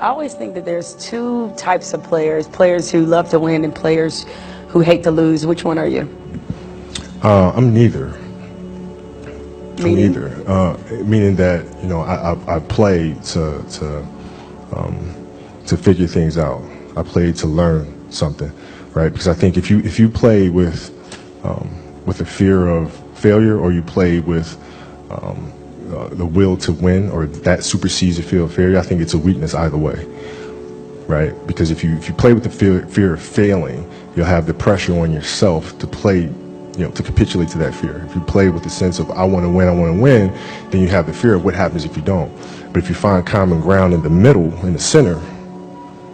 I always think that there's two types of players: players who love to win and players who hate to lose. Which one are you? I'm neither. Meaning? Meaning that I play to figure things out. I play to learn something, right? Because I think if you play with a fear of failure, or you play with the will to win, or that supersedes the fear of failure, I think it's a weakness either way, right? Because if you play with the fear of failing, you'll have the pressure on yourself to play, to capitulate to that fear. If you play with the sense of I want to win, then you have the fear of what happens if you don't. But if you find common ground in the middle, in the center,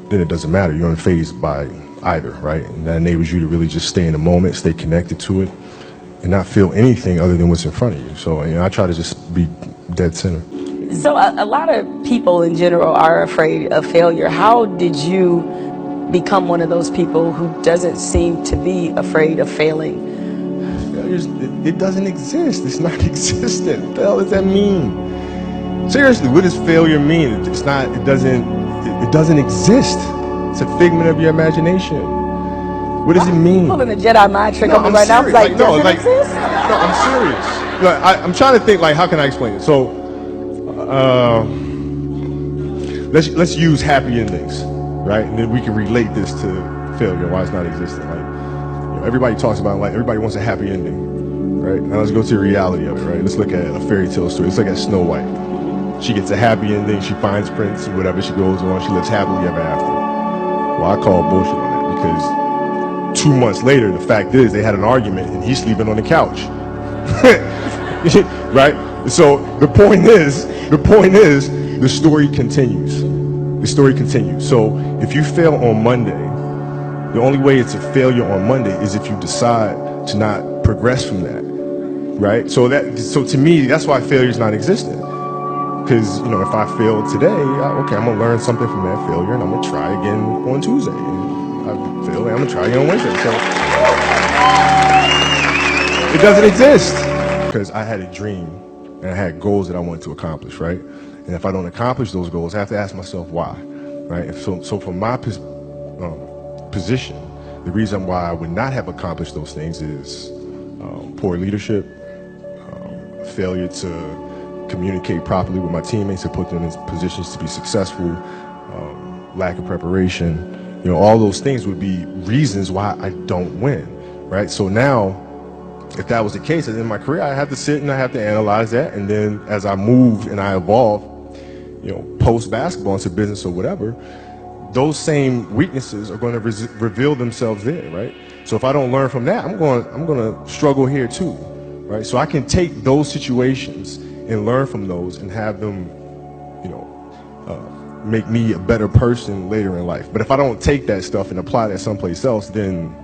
then it doesn't matter. You're unfazed by either, right? And that enables you to really just stay in the moment, stay connected to it, and not feel anything other than what's in front of you. So I try to just be dead center. So a lot of people in general are afraid of failure. How did you become one of those people who doesn't seem to be afraid of failing? It doesn't exist. It's not existent. What the hell does that mean? Seriously, what does failure mean? It doesn't exist. It's a figment of your imagination. What does it mean? I'm pulling a Jedi mind trick on me right now. I was like, does it exist? No, I'm serious. I'm trying to think, how can I explain it? So, let's use happy endings, right? And then we can relate this to failure, why it's not existent. Everybody talks about everybody wants a happy ending, right? Now let's go to the reality of it, right? Let's look at a fairy tale story. Let's look at Snow White. She gets a happy ending. She finds Prince, whatever. She goes on. She lives happily ever after. Well, I call bullshit on that, because 2 months later, the fact is they had an argument and he's sleeping on the couch. Right? So the point is, the story continues. The story continues. So if you fail on Monday, the only way it's a failure on Monday is if you decide to not progress from that, right? So to me, that's why failure is not existent. Because if I fail today, okay, I'm gonna learn something from that failure, and I'm gonna try again on Tuesday. And I fail, and I'm gonna try again on Wednesday. So it doesn't exist, because I had a dream and I had goals that I wanted to accomplish, right? And if I don't accomplish those goals, I have to ask myself why, right? And so from my position, the reason why I would not have accomplished those things is poor leadership, failure to communicate properly with my teammates to put them in positions to be successful, lack of preparation. All those things would be reasons why I don't win, right? So now, if that was the case, in my career, I have to sit and I have to analyze that, and then as I move and I evolve, post basketball into business or whatever, those same weaknesses are going to reveal themselves there, right? So if I don't learn from that, I'm going to struggle here too, right? So I can take those situations and learn from those and have them, make me a better person later in life. But if I don't take that stuff and apply that someplace else, then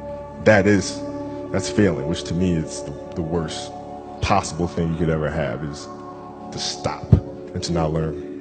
that's failing, which to me is the worst possible thing you could ever have, is to stop and to not learn.